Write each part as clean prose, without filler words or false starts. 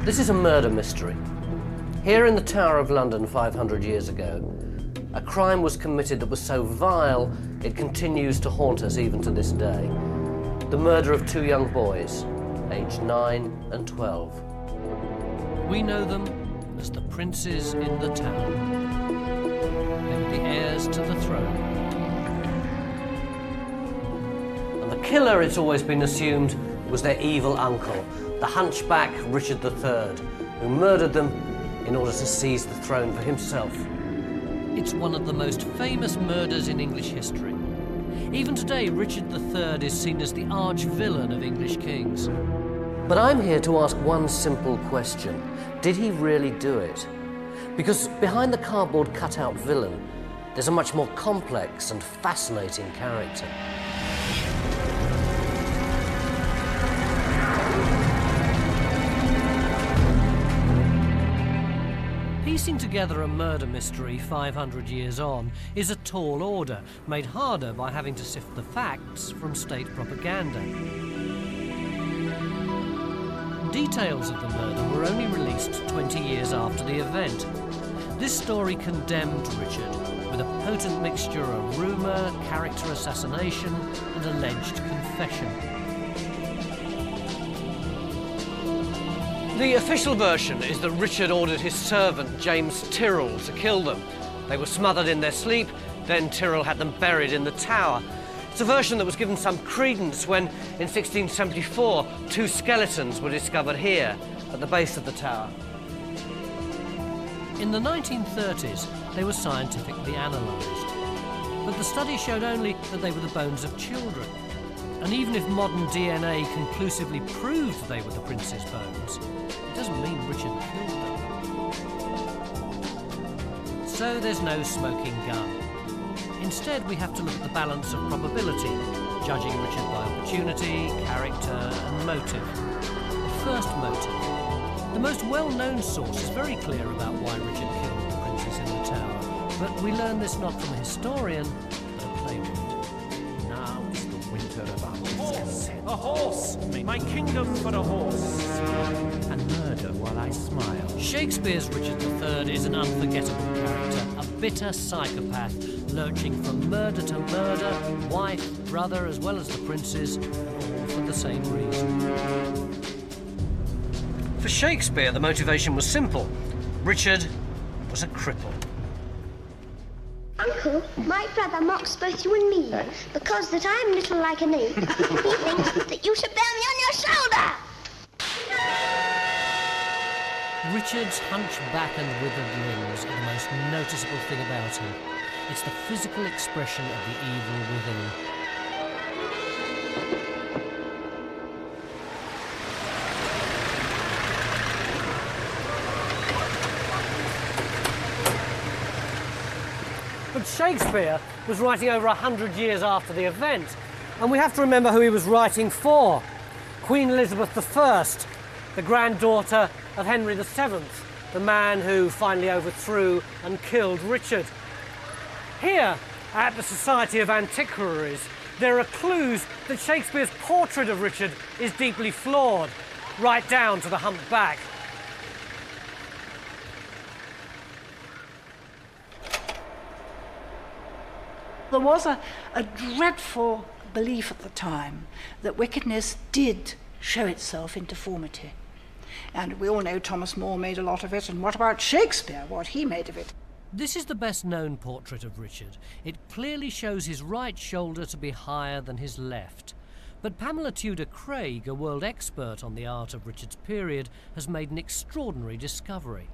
This is a murder mystery. Here in the Tower of London 500 years ago, a crime was committed that was so vile it continues to haunt us even to this day. The murder of two young boys, aged 9 and 12. We know them as the princes in the tower. They were the heirs to the throne. And the killer, it's always been assumed, was their evil uncle, the hunchback Richard III, who murdered them in order to seize the throne for himself. It's one of the most famous murders in English history. Even today, Richard III is seen as the arch-villain of English kings. But I'm here to ask one simple question. Did he really do it? Because behind the cardboard cutout villain, there's a much more complex and fascinating character. Piecing together a murder mystery 500 years on is a tall order, made harder by having to sift the facts from state propaganda. Details of the murder were only released 20 years after the event. This story condemned Richard with a potent mixture of rumour, character assassination and alleged confession. The official version is that Richard ordered his servant, James Tyrrell, to kill them. They were smothered in their sleep, then Tyrrell had them buried in the tower. It's a version that was given some credence when, in 1674, two skeletons were discovered here, at the base of the tower. In the 1930s, they were scientifically analysed. But the study showed only that they were the bones of children. And even if modern DNA conclusively proved they were the prince's bones, it doesn't mean Richard killed them. So there's no smoking gun. Instead, we have to look at the balance of probability, judging Richard by opportunity, character and motive. First, motive. The most well-known source is very clear about why Richard killed the princes in the tower, but we learn this not from a historian, but a playwright. Now is the winter of our horse! A horse! My kingdom for a horse! And murder while I smile. Shakespeare's Richard III is an unforgettable character, a bitter psychopath, lurching from murder to murder, wife, brother, as well as the princes, all for the same reason. For Shakespeare, the motivation was simple. Richard was a cripple. Uncle, my brother mocks both you and me because that I'm little like an ape. He thinks that you should bear me on your shoulder. Richard's hunchback and withered limbs are the most noticeable thing about him. It's the physical expression of the evil within. But Shakespeare was writing over 100 years after the event, and we have to remember who he was writing for. Queen Elizabeth I, the granddaughter of Henry VII, the man who finally overthrew and killed Richard. Here, at the Society of Antiquaries, there are clues that Shakespeare's portrait of Richard is deeply flawed, right down to the humped back. There was a dreadful belief at the time that wickedness did show itself in deformity. And we all know Thomas More made a lot of it, and what about Shakespeare, what he made of it? This is the best-known portrait of Richard. It clearly shows his right shoulder to be higher than his left. But Pamela Tudor Craig, a world expert on the art of Richard's period, has made an extraordinary discovery.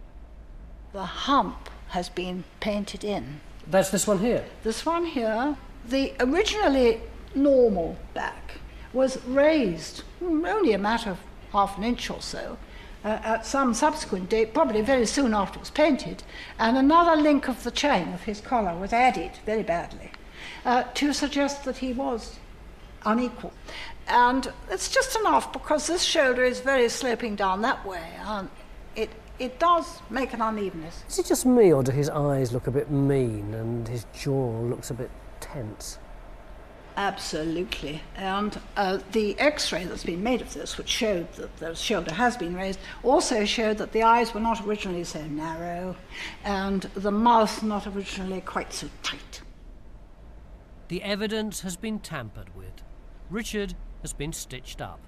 The hump has been painted in. That's this one here? This one here, the originally normal back, was raised only a matter of half an inch or so, at some subsequent date, probably very soon after it was painted, and another link of the chain of his collar was added very badly to suggest that he was unequal. And it's just enough because this shoulder is very sloping down that way, and it does make an unevenness. Is it just me, or do his eyes look a bit mean and his jaw looks a bit tense? Absolutely. And the X-ray that's been made of this, which showed that the shoulder has been raised, also showed that the eyes were not originally so narrow and the mouth not originally quite so tight. The evidence has been tampered with. Richard has been stitched up.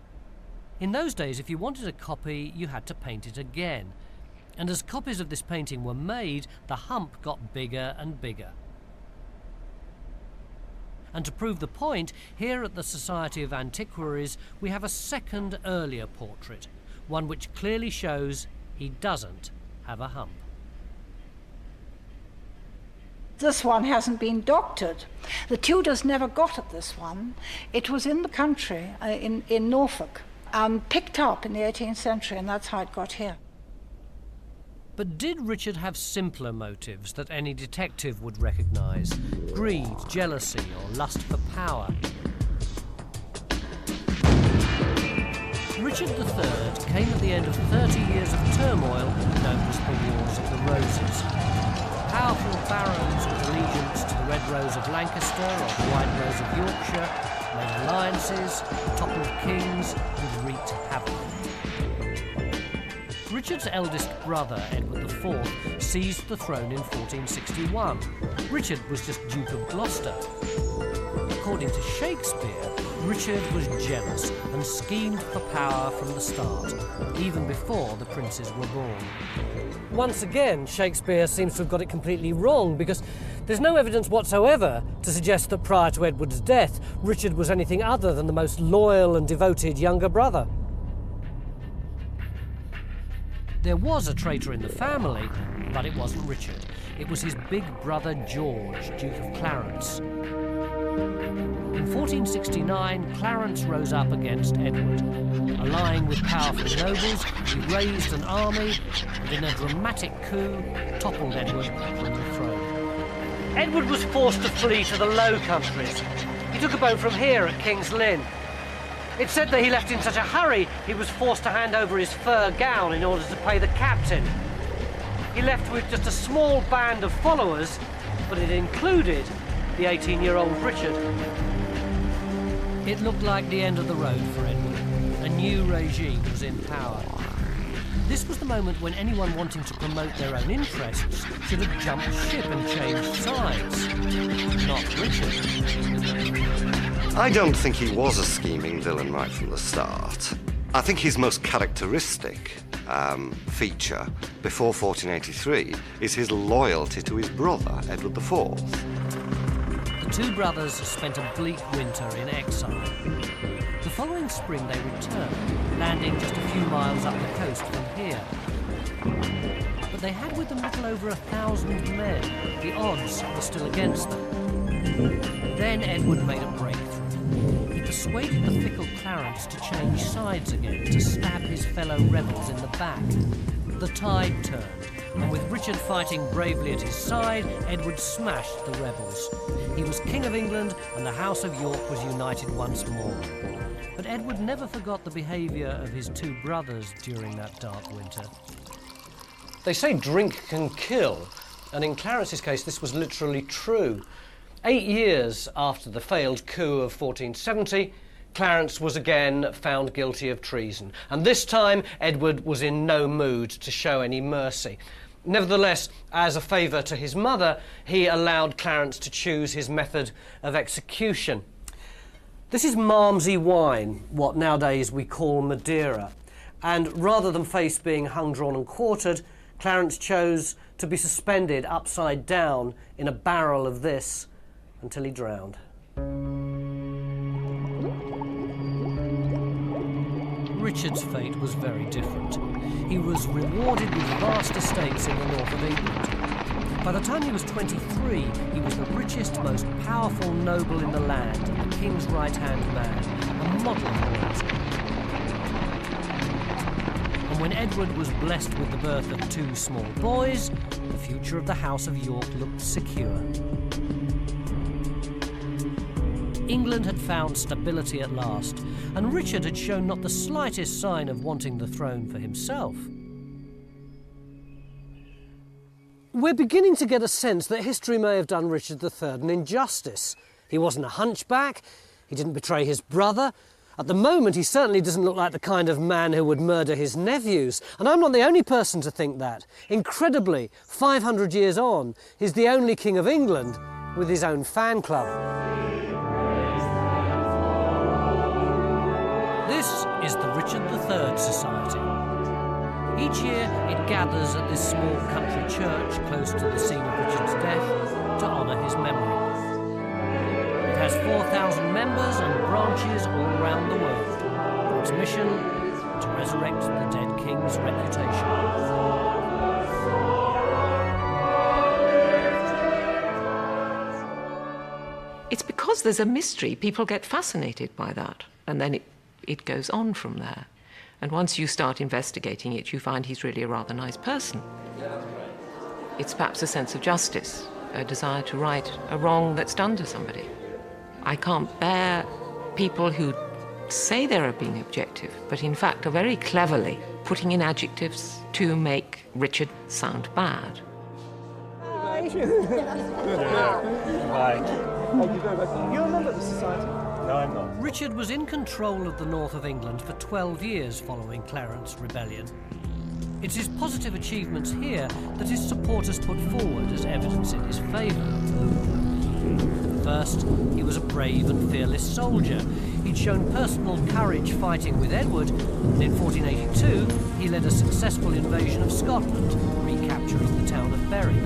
In those days, if you wanted a copy, you had to paint it again. And as copies of this painting were made, the hump got bigger and bigger. And to prove the point, here at the Society of Antiquaries, we have a second earlier portrait, one which clearly shows he doesn't have a hump. This one hasn't been doctored. The Tudors never got at this one. It was in the country, in Norfolk, picked up in the 18th century, and that's how it got here. But did Richard have simpler motives that any detective would recognise? Greed, jealousy, or lust for power? Richard III came at the end of 30 years of turmoil known as the Wars of the Roses. Powerful barons with allegiance to the Red Rose of Lancaster or the White Rose of Yorkshire made alliances, toppled kings, and wreaked havoc. Richard's eldest brother, Edward IV, seized the throne in 1461. Richard was just Duke of Gloucester. According to Shakespeare, Richard was jealous and schemed for power from the start, even before the princes were born. Once again, Shakespeare seems to have got it completely wrong, because there's no evidence whatsoever to suggest that prior to Edward's death, Richard was anything other than the most loyal and devoted younger brother. There was a traitor in the family, but it wasn't Richard. It was his big brother George, Duke of Clarence. In 1469, Clarence rose up against Edward. Allying with powerful nobles, he raised an army and in a dramatic coup, toppled Edward from the throne. Edward was forced to flee to the Low Countries. He took a boat from here at King's Lynn. It's said that he left in such a hurry, he was forced to hand over his fur gown in order to pay the captain. He left with just a small band of followers, but it included the 18-year-old Richard. It looked like the end of the road for Edward. A new regime was in power. This was the moment when anyone wanting to promote their own interests should have jumped ship and changed sides. Not Richard. I don't think he was a scheming villain right from the start. I think his most characteristic feature before 1483 is his loyalty to his brother, Edward IV. The two brothers spent a bleak winter in exile. The following spring they returned, landing just a few miles up the coast from here. But they had with them little over 1,000 men. The odds were still against them. Then Edward made a breakthrough. He persuaded the fickle Clarence to change sides again, to stab his fellow rebels in the back. The tide turned, and with Richard fighting bravely at his side, Edward smashed the rebels. He was King of England, and the House of York was united once more. But Edward never forgot the behaviour of his two brothers during that dark winter. They say drink can kill, and in Clarence's case this was literally true. 8 years after the failed coup of 1470, Clarence was again found guilty of treason, and this time Edward was in no mood to show any mercy. Nevertheless, as a favour to his mother, he allowed Clarence to choose his method of execution. This is Malmsey wine, what nowadays we call Madeira, and rather than face being hung, drawn and quartered, Clarence chose to be suspended upside down in a barrel of this until he drowned. Richard's fate was very different. He was rewarded with vast estates in the north of England. By the time he was 23, he was the richest, most powerful noble in the land and the king's right-hand man, a model of loyalty. And when Edward was blessed with the birth of 2 small boys, the future of the House of York looked secure. England had found stability at last, and Richard had shown not the slightest sign of wanting the throne for himself. We're beginning to get a sense that history may have done Richard III an injustice. He wasn't a hunchback. He didn't betray his brother. At the moment, he certainly doesn't look like the kind of man who would murder his nephews. And I'm not the only person to think that. Incredibly, 500 years on, he's the only King of England with his own fan club. This is the Richard III Society. Each year, it gathers at this small country church close to the scene of Richard's death to honour his memory. It has 4,000 members and branches all around the world. Its mission, to resurrect the dead king's reputation. It's because there's a mystery, people get fascinated by that, and then it goes on from there. And once you start investigating it, you find he's really a rather nice person. It's perhaps a sense of justice, a desire to right a wrong that's done to somebody. I can't bear people who say they're being objective, but in fact are very cleverly putting in adjectives to make Richard sound bad. Bye. You remember the society? No, I'm not. Richard was in control of the north of England for 12 years following Clarence's rebellion. It's his positive achievements here that his supporters put forward as evidence in his favour. First, he was a brave and fearless soldier. He'd shown personal courage fighting with Edward, and in 1482 he led a successful invasion of Scotland, recapturing the town of Bury.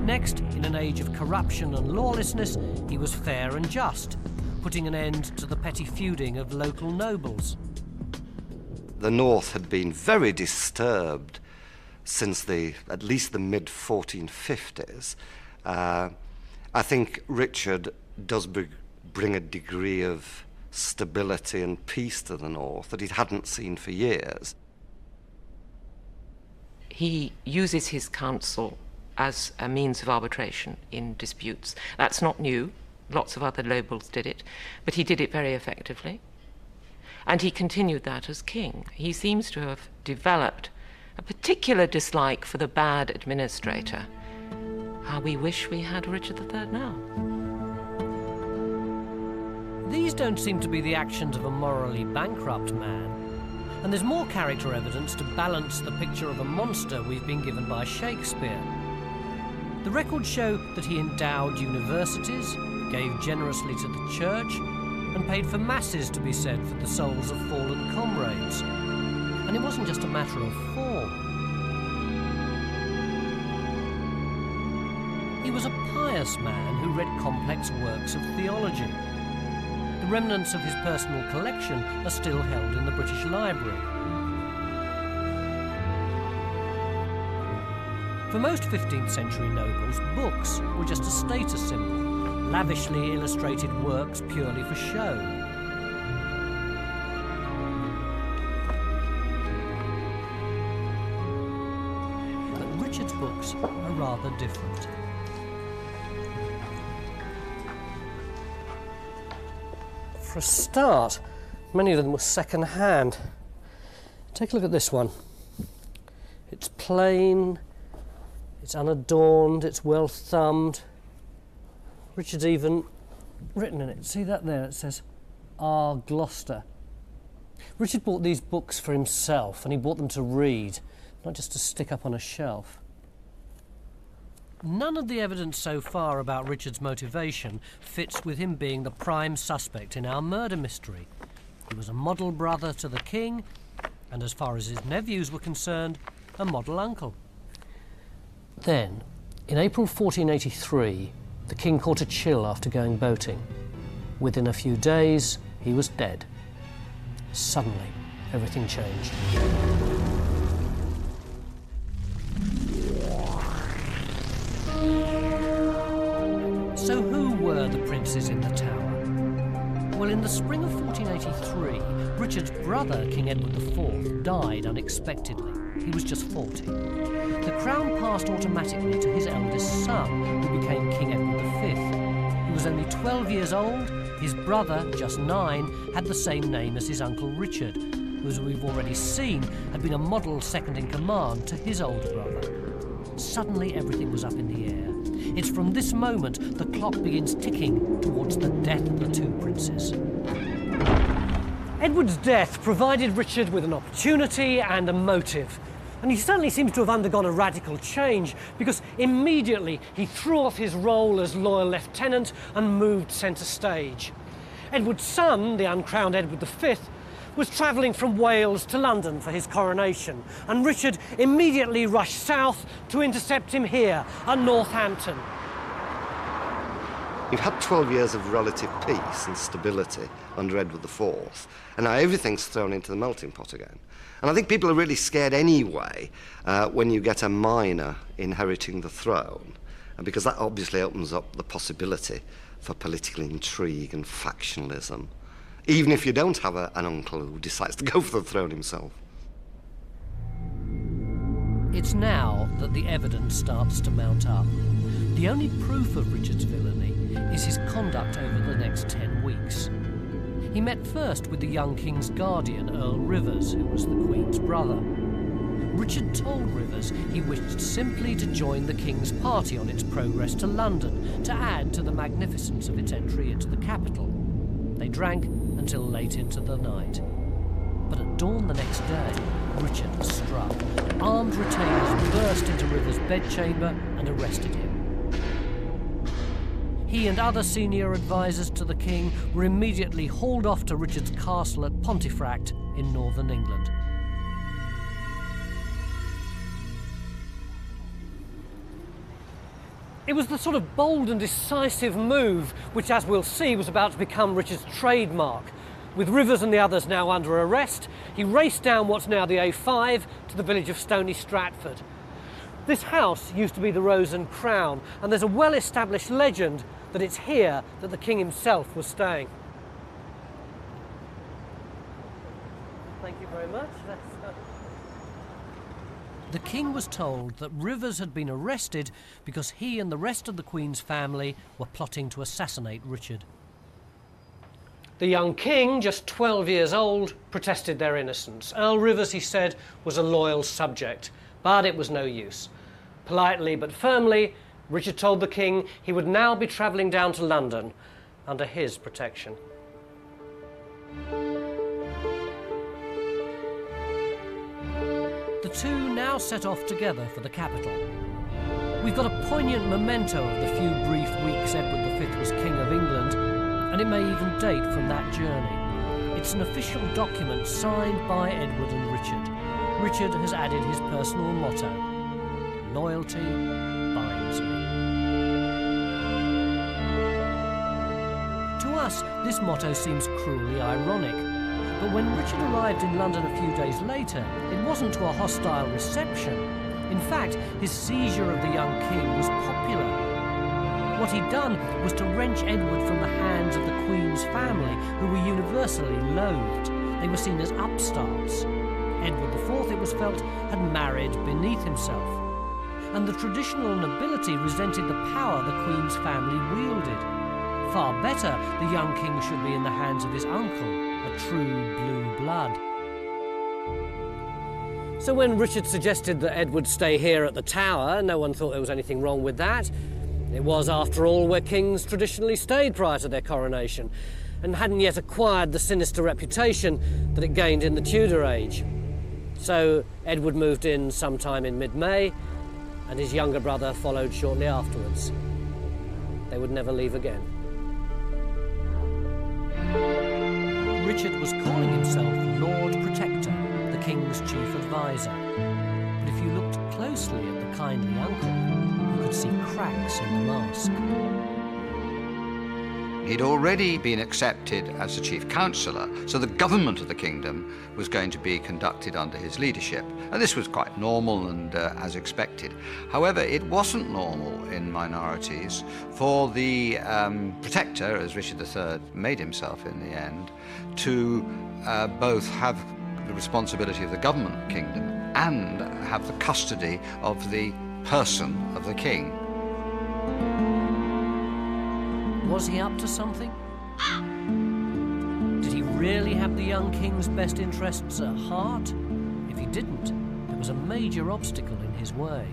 Next, in an age of corruption and lawlessness, he was fair and just, putting an end to the petty feuding of local nobles. The North had been very disturbed since at least the mid-1450s. I think Richard does bring a degree of stability and peace to the North that he hadn't seen for years. He uses his council as a means of arbitration in disputes. That's not new. Lots of other nobles did it, but he did it very effectively. And he continued that as king. He seems to have developed a particular dislike for the bad administrator. How we wish we had Richard III now. These don't seem to be the actions of a morally bankrupt man. And there's more character evidence to balance the picture of a monster we've been given by Shakespeare. The records show that he endowed universities, gave generously to the church, and paid for masses to be said for the souls of fallen comrades. And it wasn't just a matter of form. He was a pious man who read complex works of theology. The remnants of his personal collection are still held in the British Library. For most 15th century nobles, books were just a status symbol, lavishly illustrated works purely for show. But Richard's books are rather different. For a start, many of them were second-hand. Take a look at this one. It's plain, it's unadorned, it's well thumbed. Richard's even written in it. See that there? It says, R. Gloucester. Richard bought these books for himself, and he bought them to read, not just to stick up on a shelf. None of the evidence so far about Richard's motivation fits with him being the prime suspect in our murder mystery. He was a model brother to the king, and as far as his nephews were concerned, a model uncle. Then, in April 1483, the king caught a chill after going boating. Within a few days, he was dead. Suddenly, everything changed. So who were the princes in the tower? Well, in the spring of 1483, Richard's brother, King Edward IV, died unexpectedly. He was just 40. The crown passed automatically to his eldest son, who became King Edward V. He was only 12 years old. His brother, just 9, had the same name as his uncle Richard, who, as we've already seen, had been a model second-in-command to his older brother. Suddenly everything was up in the air. It's from this moment the clock begins ticking towards the death of the two princes. Edward's death provided Richard with an opportunity and a motive. And he certainly seems to have undergone a radical change, because immediately he threw off his role as loyal lieutenant and moved centre stage. Edward's son, the uncrowned Edward V, was travelling from Wales to London for his coronation, and Richard immediately rushed south to intercept him here at Northampton. You've had 12 years of relative peace and stability under Edward IV, and now everything's thrown into the melting pot again. And I think people are really scared anyway when you get a minor inheriting the throne, because that obviously opens up the possibility for political intrigue and factionalism, even if you don't have an uncle who decides to go for the throne himself. It's now that the evidence starts to mount up. The only proof of Richard's villainy is his conduct over the next 10 weeks. He met first with the young king's guardian, Earl Rivers, who was the Queen's brother. Richard told Rivers he wished simply to join the king's party on its progress to London, to add to the magnificence of its entry into the capital. They drank until late into the night. But at dawn the next day, Richard struck. Armed retainers burst into Rivers' bedchamber and arrested him. He and other senior advisors to the king were immediately hauled off to Richard's castle at Pontefract in northern England. It was the sort of bold and decisive move which, as we'll see, was about to become Richard's trademark. With Rivers and the others now under arrest, he raced down what's now the A5 to the village of Stony Stratford. This house used to be the Rose and Crown, and there's a well-established legend that it's here that the king himself was staying. Thank you very much. The king was told that Rivers had been arrested because he and the rest of the Queen's family were plotting to assassinate Richard. The young king, just 12 years old, protested their innocence. Earl Rivers, he said, was a loyal subject, but it was no use. Politely but firmly, Richard told the king he would now be travelling down to London under his protection. The two now set off together for the capital. We've got a poignant memento of the few brief weeks Edward V was King of England, and it may even date from that journey. It's an official document signed by Edward and Richard. Richard has added his personal motto: "Loyalty binds me." To us, this motto seems cruelly ironic. But when Richard arrived in London a few days later, it wasn't to a hostile reception. In fact, his seizure of the young king was popular. What he'd done was to wrench Edward from the hands of the Queen's family, who were universally loathed. They were seen as upstarts. Edward IV, it was felt, had married beneath himself. And the traditional nobility resented the power the Queen's family wielded. Far better, the young king should be in the hands of his uncle, a true blue blood. So when Richard suggested that Edward stay here at the Tower, no one thought there was anything wrong with that. It was, after all, where kings traditionally stayed prior to their coronation, and hadn't yet acquired the sinister reputation that it gained in the Tudor age. So Edward moved in sometime in mid-May, and his younger brother followed shortly afterwards. They would never leave again. Richard was calling himself Lord Protector, the King's chief advisor. But if you looked closely at the kindly uncle, you could see cracks in the mask. He'd already been accepted as the chief counsellor, so the government of the kingdom was going to be conducted under his leadership. And this was quite normal and as expected. However, it wasn't normal in minorities for the protector, as Richard III made himself in the end, to both have the responsibility of the government kingdom and have the custody of the person of the king. Was he up to something? Did he really have the young king's best interests at heart? If he didn't, there was a major obstacle in his way.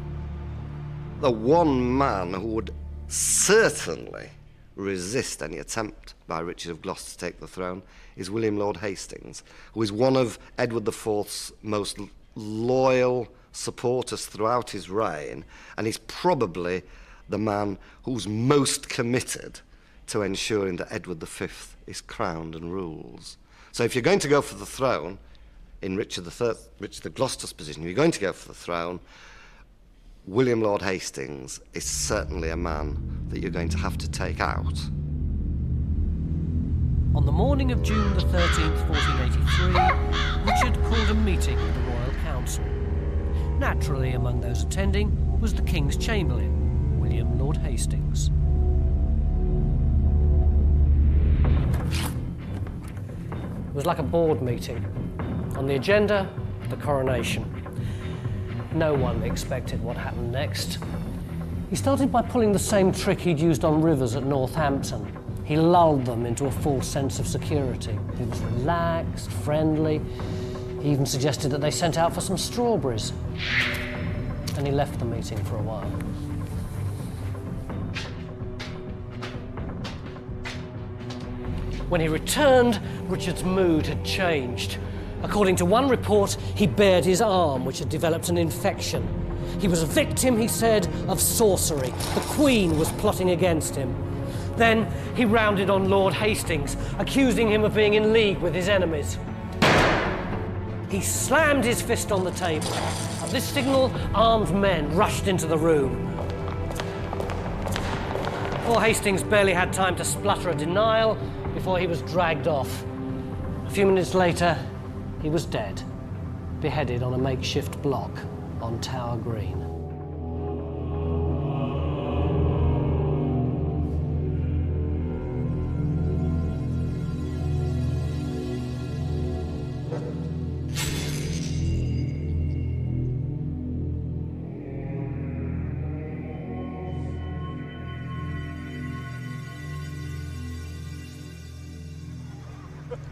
The one man who would certainly resist any attempt by Richard of Gloucester to take the throne is William Lord Hastings, who is one of Edward IV's most loyal supporters throughout his reign, and is probably the man who's most committed to ensuring that Edward V is crowned and rules. So if you're going to go for the throne, in Richard of Gloucester's position, if you're going to go for the throne, William Lord Hastings is certainly a man that you're going to have to take out. On the morning of June the 13th, 1483, Richard called a meeting of the Royal Council. Naturally, among those attending was the King's Chamberlain, William Lord Hastings. It was like a board meeting. On the agenda, the coronation. No one expected what happened next. He started by pulling the same trick he'd used on rivers at Northampton. He lulled them into a false sense of security. He was relaxed, friendly. He even suggested that they sent out for some strawberries. And he left the meeting for a while. When he returned, Richard's mood had changed. According to one report, he bared his arm, which had developed an infection. He was a victim, he said, of sorcery. The Queen was plotting against him. Then he rounded on Lord Hastings, accusing him of being in league with his enemies. He slammed his fist on the table. At this signal, armed men rushed into the room. Poor Hastings barely had time to splutter a denial before he was dragged off. A few minutes later, he was dead, beheaded on a makeshift block on Tower Green.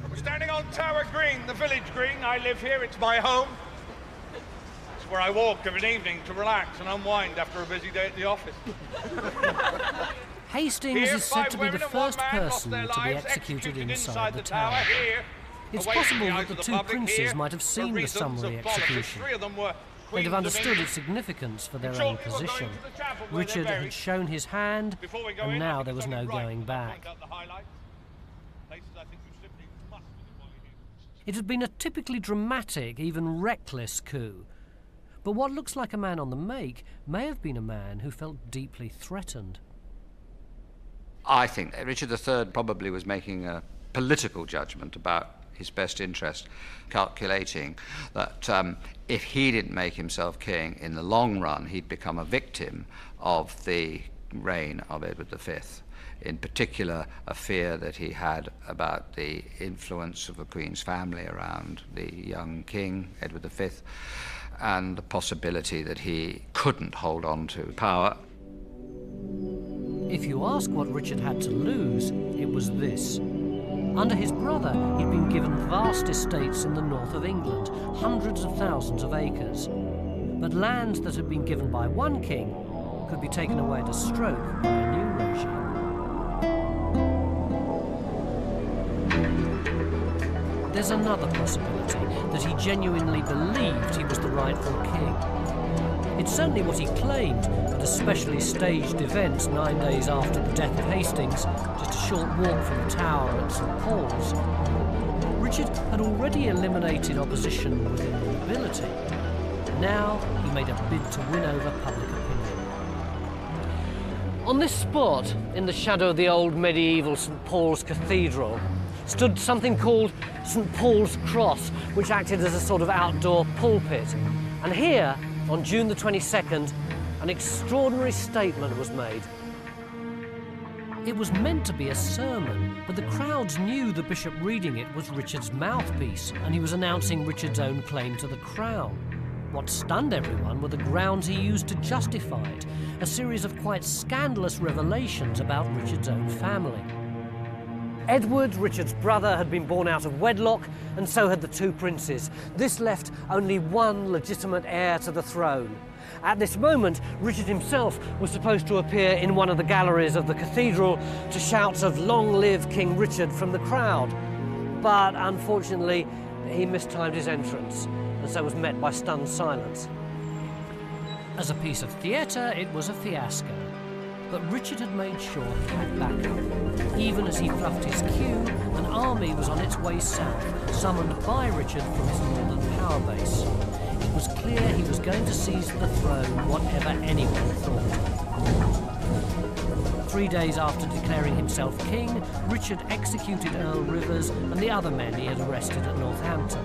We're standing on Tower Green, the village green. I live here, it's my home. It's where I walk of an evening to relax and unwind after a busy day at the office. Hastings is said to be the first person to be executed inside the tower. It's possible that the two princes might have seen the summary execution. They'd have understood its significance for their own position. Richard had shown his hand, and now there was no going back. It had been a typically dramatic, even reckless coup. But what looks like a man on the make may have been a man who felt deeply threatened. I think Richard III probably was making a political judgment about his best interest, calculating that if he didn't make himself king, in the long run he'd become a victim of the reign of Edward V. In particular, a fear that he had about the influence of the Queen's family around the young king, Edward V, and the possibility that he couldn't hold on to power. If you ask what Richard had to lose, it was this. Under his brother, he'd been given vast estates in the north of England, hundreds of thousands of acres. But lands that had been given by one king could be taken away at a stroke by a new regime. There's another possibility, that he genuinely believed he was the rightful king. It's certainly what he claimed at a specially staged event 9 days after the death of Hastings, just a short walk from the Tower at St. Paul's. Richard had already eliminated opposition within the nobility. Now he made a bid to win over public opinion. On this spot, in the shadow of the old medieval St. Paul's Cathedral, stood something called St. Paul's Cross, which acted as a sort of outdoor pulpit. And here, on June the 22nd, an extraordinary statement was made. It was meant to be a sermon, but the crowds knew the bishop reading it was Richard's mouthpiece, and he was announcing Richard's own claim to the crown. What stunned everyone were the grounds he used to justify it, a series of quite scandalous revelations about Richard's own family. Edward, Richard's brother, had been born out of wedlock, and so had the two princes. This left only one legitimate heir to the throne. At this moment, Richard himself was supposed to appear in one of the galleries of the cathedral to shout of "Long live King Richard" from the crowd. But unfortunately, he mistimed his entrance, and so was met by stunned silence. As a piece of theatre, it was a fiasco. But Richard had made sure he had backup. Even as he fluffed his cue, an army was on its way south, summoned by Richard from his northern power base. It was clear he was going to seize the throne, whatever anyone thought. 3 days after declaring himself king, Richard executed Earl Rivers and the other men he had arrested at Northampton.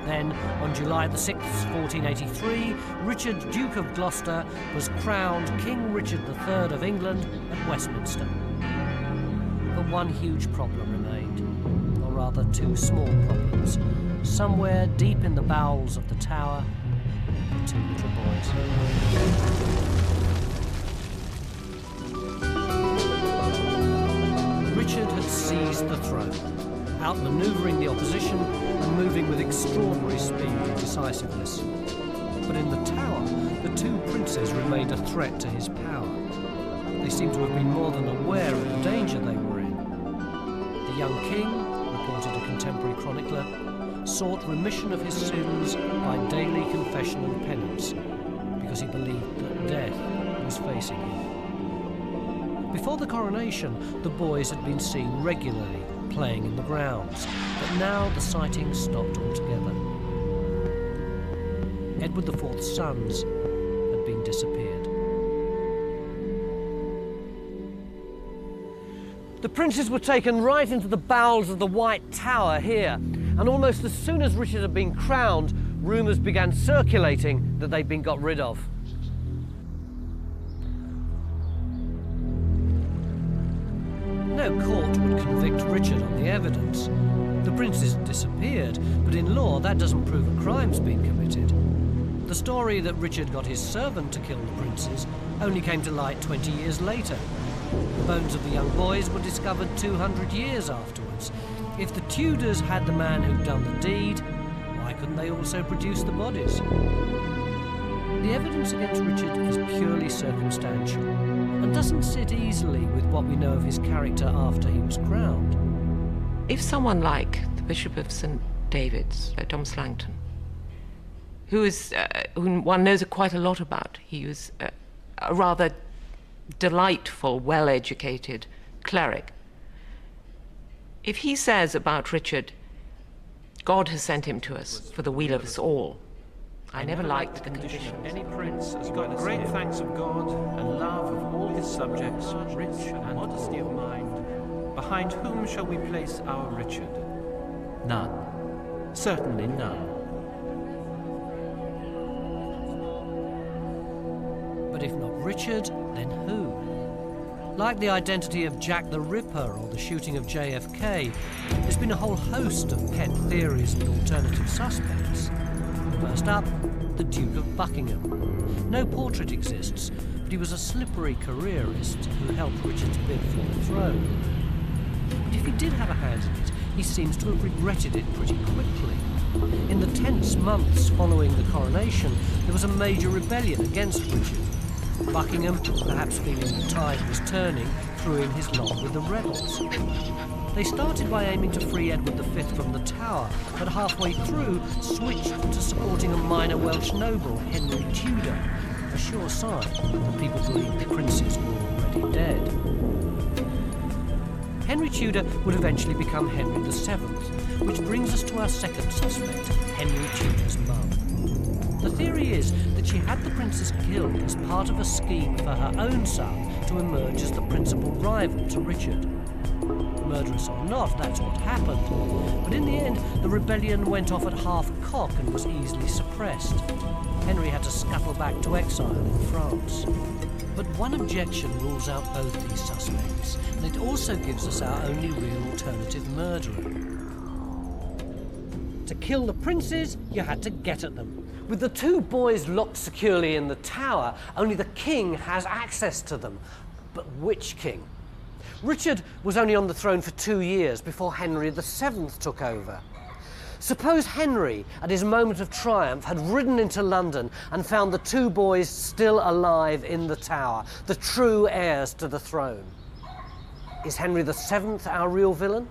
Then, on July the 6th, 1483, Richard, Duke of Gloucester, was crowned King Richard III of England at Westminster. But one huge problem remained, or rather two small problems. Somewhere deep in the bowels of the tower, the two little boys. Richard had seized the throne, outmanoeuvring the opposition and moving with extraordinary speed and decisiveness. But in the tower, the two princes remained a threat to his power. They seem to have been more than aware of the danger they were in. The young king, reported a contemporary chronicler, sought remission of his sins by daily confession and penance, because he believed that death was facing him. Before the coronation, the boys had been seen regularly, playing in the grounds, but now the sightings stopped altogether. Edward IV's sons had been disappeared. The princes were taken right into the bowels of the White Tower here, and almost as soon as Richard had been crowned, rumours began circulating that they'd been got rid of. No court would convict Richard on the evidence. The princes had disappeared, but in law that doesn't prove a crime's been committed. The story that Richard got his servant to kill the princes only came to light 20 years later. The bones of the young boys were discovered 200 years afterwards. If the Tudors had the man who'd done the deed, why couldn't they also produce the bodies? The evidence against Richard is purely circumstantial and doesn't sit easily with what we know of his character after he was crowned. If someone like the Bishop of St. David's, Thomas Langton, who one knows quite a lot about, he was a rather delightful, well-educated cleric. If he says about Richard, God has sent him to us for the weal of us all, I never liked the condition. Any prince has got great thanks of God and love of all his subjects, rich and modesty of mind. Behind whom shall we place our Richard? None. Certainly none. But if not Richard, then who? Like the identity of Jack the Ripper or the shooting of JFK, there's been a whole host of pet theories and alternative suspects. First up, the Duke of Buckingham. No portrait exists, but he was a slippery careerist who helped Richard's bid for the throne. But if he did have a hand in it, he seems to have regretted it pretty quickly. In the tense months following the coronation, there was a major rebellion against Richard. Buckingham, perhaps feeling the tide was turning, threw in his lot with the rebels. They started by aiming to free Edward V from the Tower, but halfway through switched to supporting a minor Welsh noble, Henry Tudor, a sure sign that people believed the princes were already dead. Henry Tudor would eventually become Henry VII, which brings us to our second suspect, Henry Tudor's mum. The theory is that she had the princes killed as part of a scheme for her own son to emerge as the principal rival to Richard. Murderous or not, that's what happened. But in the end, the rebellion went off at half-cock and was easily suppressed. Henry had to scuttle back to exile in France. But one objection rules out both these suspects, and it also gives us our only real alternative murderer. To kill the princes, you had to get at them. With the two boys locked securely in the tower, only the king has access to them. But which king? Richard was only on the throne for 2 years before Henry VII took over. Suppose Henry, at his moment of triumph, had ridden into London and found the two boys still alive in the Tower, the true heirs to the throne. Is Henry VII our real villain?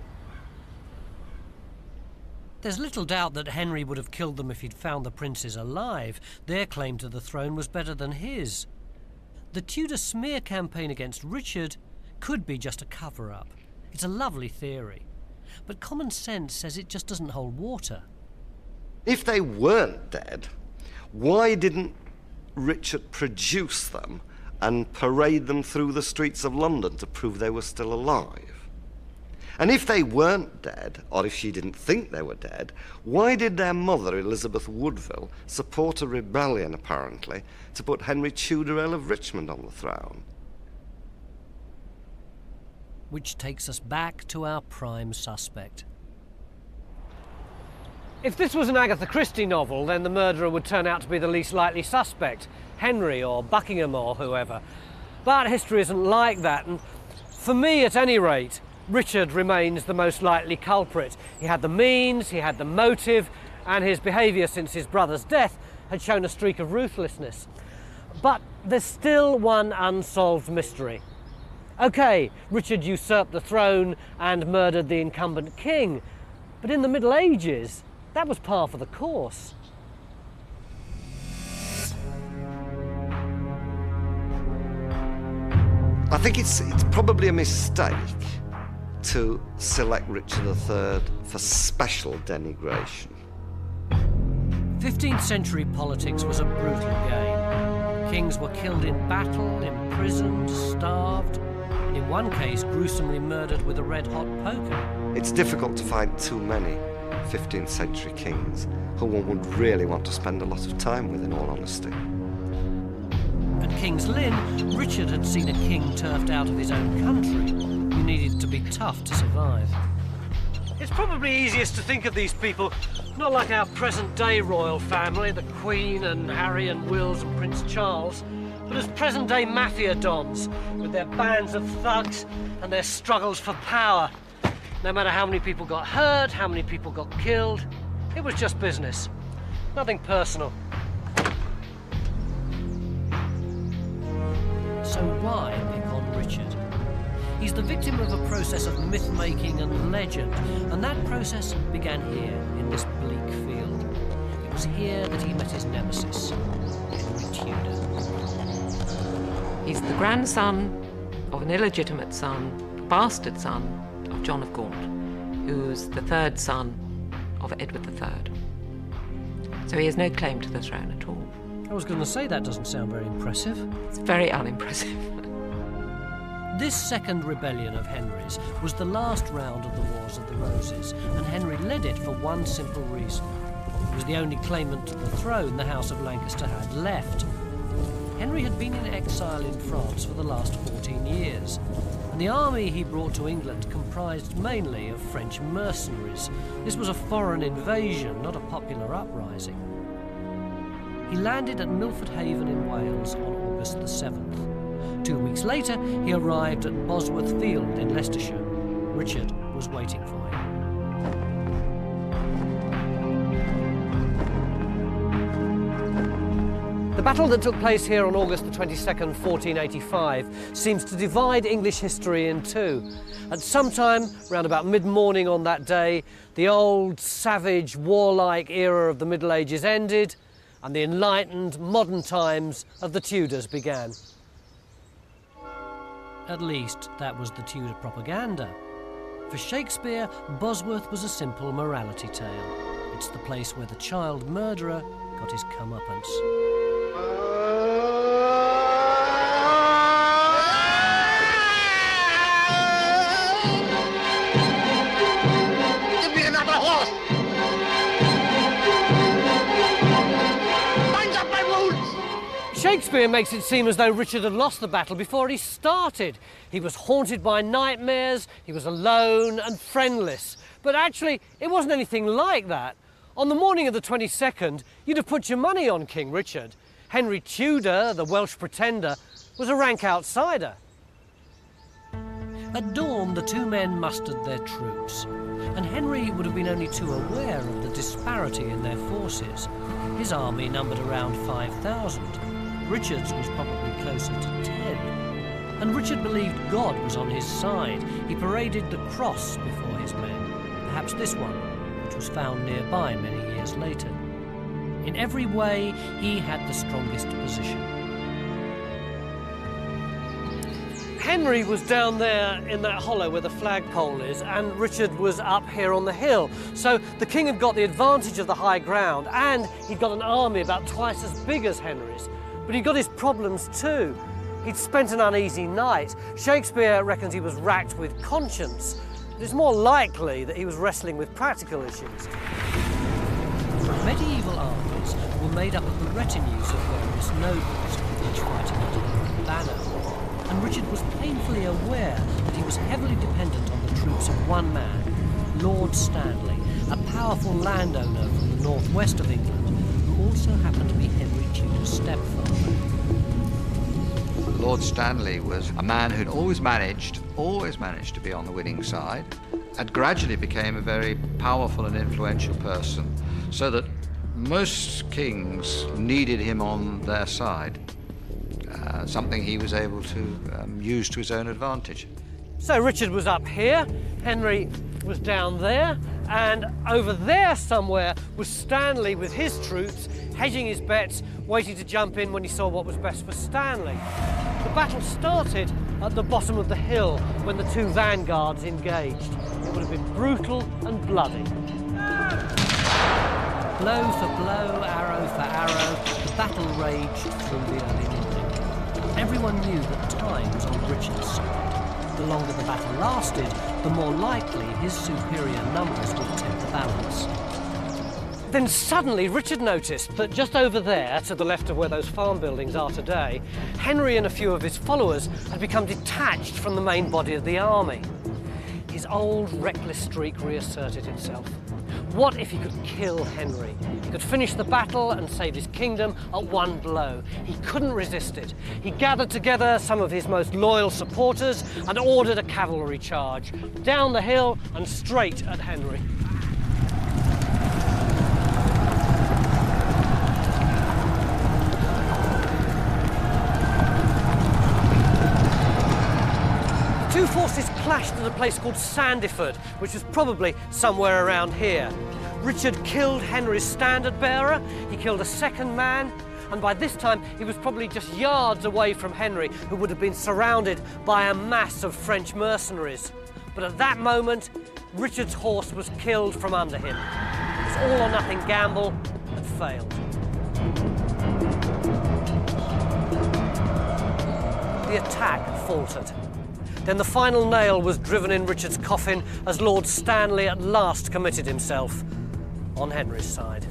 There's little doubt that Henry would have killed them if he'd found the princes alive. Their claim to the throne was better than his. The Tudor smear campaign against Richard could be just a cover-up. It's a lovely theory. But common sense says it just doesn't hold water. If they weren't dead, why didn't Richard produce them and parade them through the streets of London to prove they were still alive? And if they weren't dead, or if she didn't think they were dead, why did their mother, Elizabeth Woodville, support a rebellion, apparently, to put Henry Tudor, Earl of Richmond on the throne? Which takes us back to our prime suspect. If this was an Agatha Christie novel, then the murderer would turn out to be the least likely suspect, Henry or Buckingham or whoever. But history isn't like that, and for me, at any rate, Richard remains the most likely culprit. He had the means, he had the motive, and his behaviour since his brother's death had shown a streak of ruthlessness. But there's still one unsolved mystery. OK, Richard usurped the throne and murdered the incumbent king, but in the Middle Ages, that was par for the course. I think it's probably a mistake to select Richard III for special denigration. 15th century politics was a brutal game. Kings were killed in battle, imprisoned, starved, and in one case gruesomely murdered with a red-hot poker. It's difficult to find too many 15th century kings who one would really want to spend a lot of time with, in all honesty. At King's Lynn, Richard had seen a king turfed out of his own country, who needed to be tough to survive. It's probably easiest to think of these people not like our present-day royal family, the Queen and Harry and Wills and Prince Charles, but as present-day mafia dons, with their bands of thugs and their struggles for power. No matter how many people got hurt, how many people got killed, it was just business. Nothing personal. So why pick on Richard? He's the victim of a process of myth-making and legend, and that process began here, in this bleak field. It was here that he met his nemesis, Henry Tudor. He's the grandson of an illegitimate son, the bastard son of John of Gaunt, who's the third son of Edward III. So he has no claim to the throne at all. I was going to say that doesn't sound very impressive. It's very unimpressive. This second rebellion of Henry's was the last round of the Wars of the Roses, and Henry led it for one simple reason. It was the only claimant to the throne the House of Lancaster had left. Henry had been in exile in France for the last 14 years, and the army he brought to England comprised mainly of French mercenaries. This was a foreign invasion, not a popular uprising. He landed at Milford Haven in Wales on August the 7th. 2 weeks later, he arrived at Bosworth Field in Leicestershire. Richard was waiting for him. The battle that took place here on August the 22nd, 1485, seems to divide English history in two. At some time, round about mid-morning on that day, the old, savage, warlike era of the Middle Ages ended, and the enlightened, modern times of the Tudors began. At least, that was the Tudor propaganda. For Shakespeare, Bosworth was a simple morality tale. It's the place where the child murderer got his comeuppance. Give me another horse! Bind up my wounds! Shakespeare makes it seem as though Richard had lost the battle before he started. He was haunted by nightmares, he was alone and friendless. But actually, it wasn't anything like that. On the morning of the 22nd, you'd have put your money on King Richard. Henry Tudor, the Welsh pretender, was a rank outsider. At dawn, the two men mustered their troops, and Henry would have been only too aware of the disparity in their forces. His army numbered around 5,000. Richard's was probably closer to 10. And Richard believed God was on his side. He paraded the cross before his men, perhaps this one, which was found nearby many years later. In every way, he had the strongest position. Henry was down there in that hollow where the flagpole is, and Richard was up here on the hill. So the king had got the advantage of the high ground, and he'd got an army about twice as big as Henry's. But he'd got his problems too. He'd spent an uneasy night. Shakespeare reckons he was racked with conscience. But it's more likely that he was wrestling with practical issues. Medieval armies were made up of the retinues of various nobles, each fighting under their own banner. And Richard was painfully aware that he was heavily dependent on the troops of one man, Lord Stanley, a powerful landowner from the northwest of England, who also happened to be Henry Tudor's stepfather. Lord Stanley was a man who'd always managed to be on the winning side, and gradually became a very powerful and influential person, so that most kings needed him on their side. Something he was able to use to his own advantage. So Richard was up here, Henry was down there, and over there somewhere was Stanley with his troops, hedging his bets, waiting to jump in when he saw what was best for Stanley. The battle started at the bottom of the hill when the two vanguards engaged. It would have been brutal and bloody. Blow for blow, arrow for arrow, the battle raged through the early morning. Everyone knew that time was on Richard's side. The longer the battle lasted, the more likely his superior numbers would tip the balance. Then suddenly Richard noticed that just over there, to the left of where those farm buildings are today, Henry and a few of his followers had become detached from the main body of the army. His old reckless streak reasserted itself. What if he could kill Henry? He could finish the battle and save his kingdom at one blow. He couldn't resist it. He gathered together some of his most loyal supporters and ordered a cavalry charge, down the hill and straight at Henry. The two forces clashed at a place called Sandiford, which was probably somewhere around here. Richard killed Henry's standard bearer, he killed a second man, and by this time he was probably just yards away from Henry, who would have been surrounded by a mass of French mercenaries. But at that moment, Richard's horse was killed from under him. His all-or-nothing gamble had failed. The attack faltered. Then the final nail was driven in Richard's coffin as Lord Stanley at last committed himself on Henry's side.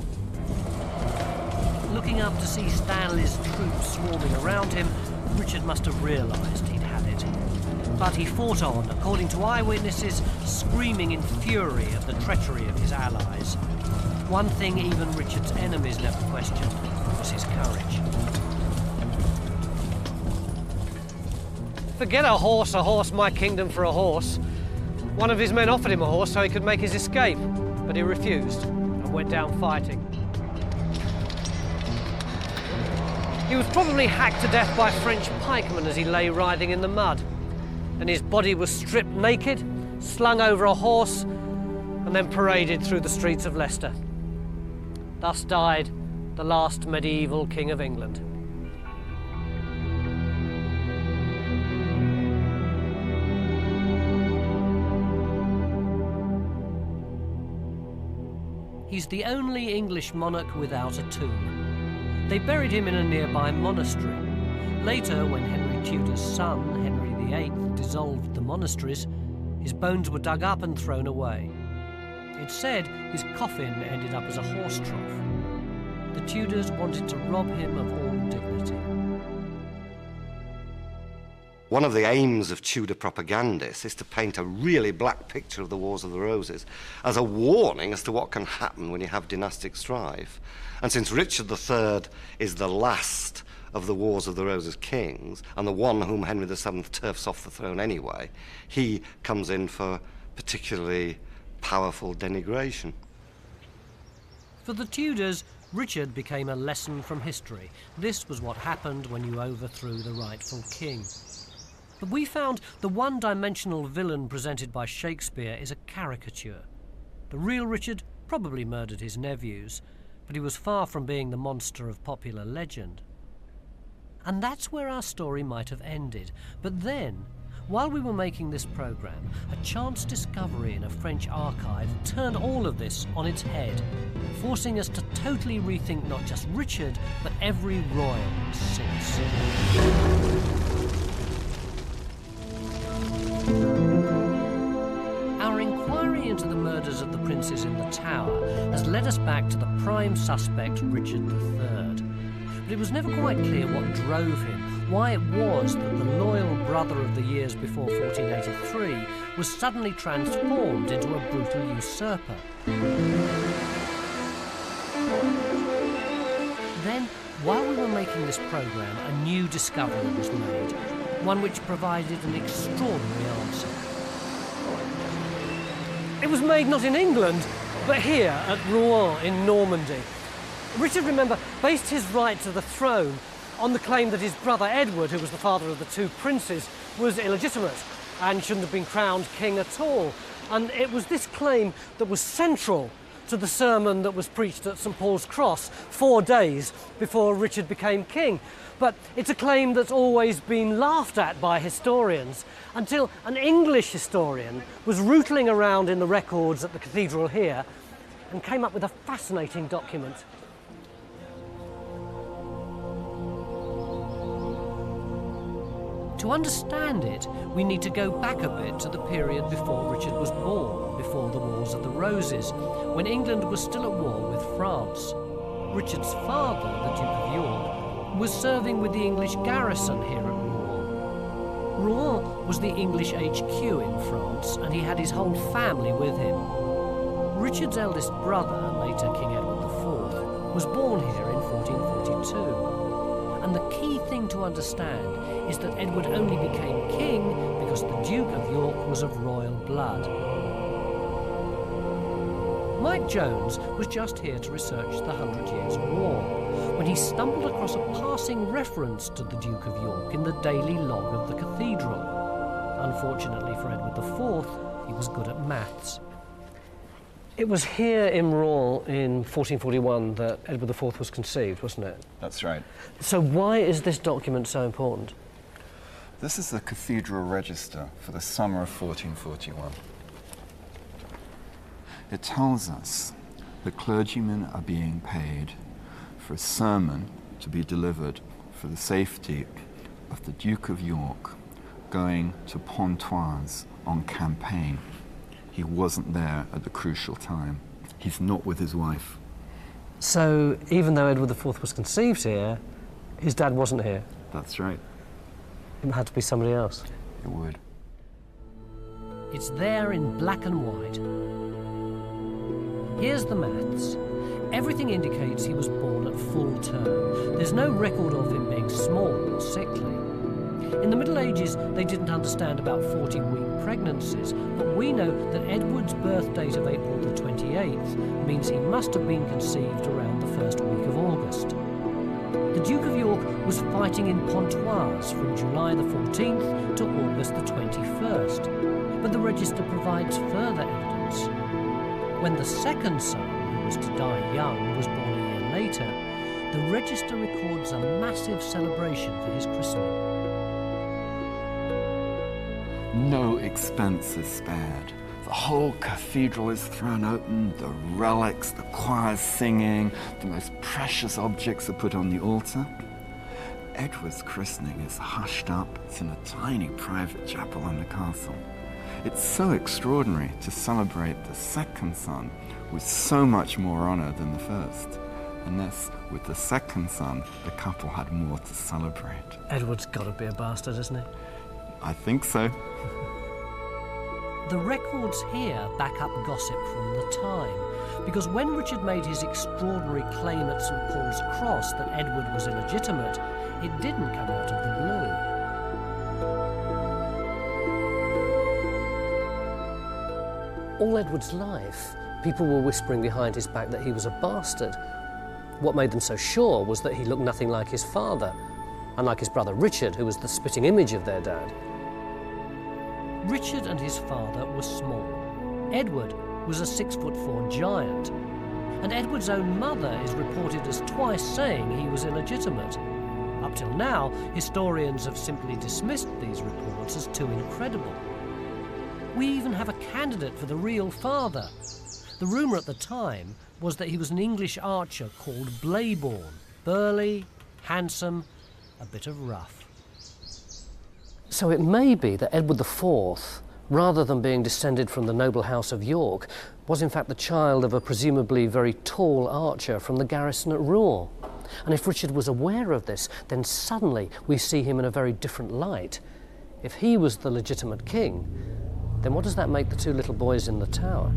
Looking up to see Stanley's troops swarming around him, Richard must have realised he'd had it. But he fought on, according to eyewitnesses, screaming in fury at the treachery of his allies. One thing even Richard's enemies never questioned was his courage. Forget a horse, my kingdom for a horse. One of his men offered him a horse so he could make his escape, but he refused and went down fighting. He was probably hacked to death by French pikemen as he lay writhing in the mud, and his body was stripped naked, slung over a horse, and then paraded through the streets of Leicester. Thus died the last medieval king of England. He's the only English monarch without a tomb. They buried him in a nearby monastery. Later, when Henry Tudor's son, Henry VIII, dissolved the monasteries, his bones were dug up and thrown away. It's said his coffin ended up as a horse trough. The Tudors wanted to rob him of all dignity. One of the aims of Tudor propagandists is to paint a really black picture of the Wars of the Roses as a warning as to what can happen when you have dynastic strife. And since Richard III is the last of the Wars of the Roses kings, and the one whom Henry VII turfs off the throne anyway, he comes in for particularly powerful denigration. For the Tudors, Richard became a lesson from history. This was what happened when you overthrew the rightful king. But we found the one-dimensional villain presented by Shakespeare is a caricature. The real Richard probably murdered his nephews, but he was far from being the monster of popular legend. And that's where our story might have ended. But then, while we were making this programme, a chance discovery in a French archive turned all of this on its head, forcing us to totally rethink not just Richard, but every royal since. Our inquiry into the murders of the princes in the Tower has led us back to the prime suspect, Richard III. But it was never quite clear what drove him, why it was that the loyal brother of the years before 1483 was suddenly transformed into a brutal usurper. Then, while we were making this programme, a new discovery was made, one which provided an extraordinary answer. It was made not in England, but here at Rouen in Normandy. Richard, remember, based his right to the throne on the claim that his brother Edward, who was the father of the two princes, was illegitimate and shouldn't have been crowned king at all. And it was this claim that was central to the sermon that was preached at St Paul's Cross 4 days before Richard became king. But it's a claim that's always been laughed at by historians until an English historian was rootling around in the records at the cathedral here and came up with a fascinating document. To understand it, we need to go back a bit to the period before Richard was born, before the Wars of the Roses, when England was still at war with France. Richard's father, the Duke of York, was serving with the English garrison here at Rouen. Rouen was the English HQ in France, and he had his whole family with him. Richard's eldest brother, later King Edward IV, was born here in 1442. And the key thing to understand is that Edward only became king because the Duke of York was of royal blood. Mike Jones was just here to research the 100 Years' War when he stumbled across a passing reference to the Duke of York in the daily log of the cathedral. Unfortunately for Edward IV, he was good at maths. It was here in Rouen in 1441 that Edward IV was conceived, wasn't it? That's right. So why is this document so important? This is the cathedral register for the summer of 1441. It tells us the clergymen are being paid for a sermon to be delivered for the safety of the Duke of York going to Pontoise on campaign. He wasn't there at the crucial time. He's not with his wife. So even though Edward IV was conceived here, his dad wasn't here? That's right. It had to be somebody else? It would. It's there in black and white. Here's the maths. Everything indicates he was born at full term. There's no record of him being small or sickly. In the Middle Ages, they didn't understand about 14-week pregnancies, but we know that Edward's birth date of April the 28th means he must have been conceived around the first week of August. The Duke of York was fighting in Pontoise from July the 14th to August the 21st, but the register provides further evidence. When the second son, who was to die young, was born a year later, the register records a massive celebration for his christening. No expense is spared. The whole cathedral is thrown open, the relics, the choirs singing, the most precious objects are put on the altar. Edward's christening is hushed up. It's in a tiny private chapel in the castle. It's so extraordinary to celebrate the second son with so much more honor than the first. And thus, with the second son, the couple had more to celebrate. Edward's got to be a bastard, isn't he? I think so. The records here back up gossip from the time, because when Richard made his extraordinary claim at St Paul's Cross that Edward was illegitimate, it didn't come out of the blue. All Edward's life, people were whispering behind his back that he was a bastard. What made them so sure was that he looked nothing like his father, unlike his brother Richard, who was the spitting image of their dad. Richard and his father were small. Edward was a 6'4" giant, and Edward's own mother is reported as twice saying he was illegitimate. Up till now, historians have simply dismissed these reports as too incredible. We even have a candidate for the real father. The rumour at the time was that he was an English archer called Blayborn, burly, handsome, a bit of rough. So it may be that Edward IV, rather than being descended from the noble house of York, was in fact the child of a presumably very tall archer from the garrison at Rouen. And if Richard was aware of this, then suddenly we see him in a very different light. If he was the legitimate king, then what does that make the two little boys in the tower?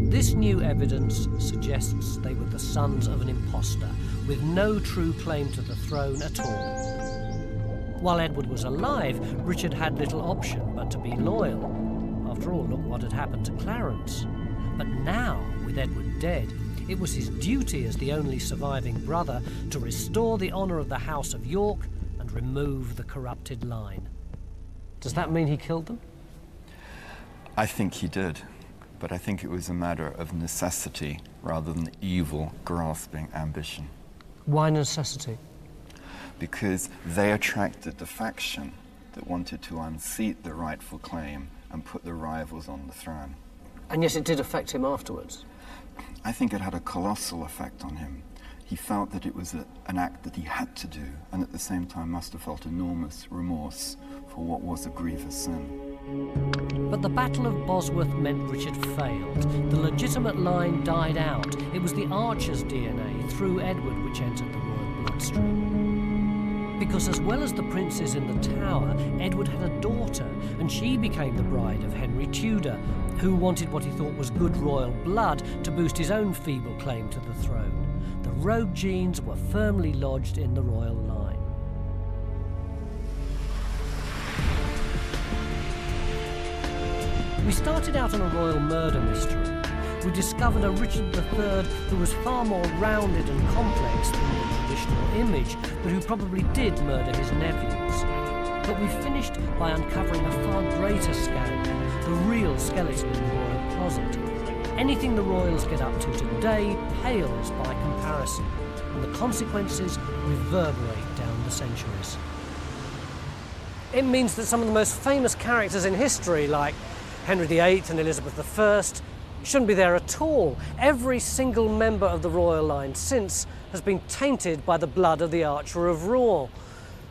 This new evidence suggests they were the sons of an impostor, with no true claim to the throne at all. While Edward was alive, Richard had little option but to be loyal. After all, look what had happened to Clarence. But now, with Edward dead, it was his duty as the only surviving brother to restore the honour of the House of York and remove the corrupted line. Does that mean he killed them? I think he did, but I think it was a matter of necessity rather than evil, grasping ambition. Why necessity? Because they attracted the faction that wanted to unseat the rightful claim and put the rivals on the throne. And yet it did affect him afterwards. I think it had a colossal effect on him. He felt that it was an act that he had to do, and at the same time must have felt enormous remorse for what was a grievous sin. But the Battle of Bosworth meant Richard failed. The legitimate line died out. It was the archer's DNA through Edward which entered the royal bloodstream. Because as well as the princes in the Tower, Edward had a daughter, and she became the bride of Henry Tudor, who wanted what he thought was good royal blood to boost his own feeble claim to the throne. The rogue genes were firmly lodged in the royal line. We started out on a royal murder mystery. We discovered a Richard III who was far more rounded and complex than the traditional image, but who probably did murder his nephews. But we finished by uncovering a far greater scandal, the real skeleton in the royal closet. Anything the royals get up to today pales by comparison, and the consequences reverberate down the centuries. It means that some of the most famous characters in history, like Henry VIII and Elizabeth I, shouldn't be there at all. Every single member of the royal line since has been tainted by the blood of the Archer of Rouen.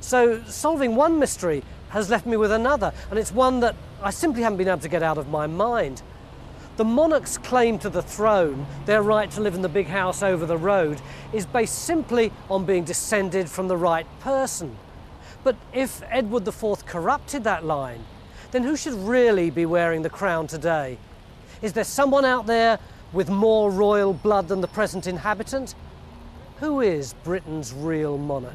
So solving one mystery has left me with another, and it's one that I simply haven't been able to get out of my mind. The monarch's claim to the throne, their right to live in the big house over the road, is based simply on being descended from the right person. But if Edward IV corrupted that line, then who should really be wearing the crown today? Is there someone out there with more royal blood than the present inhabitant? Who is Britain's real monarch?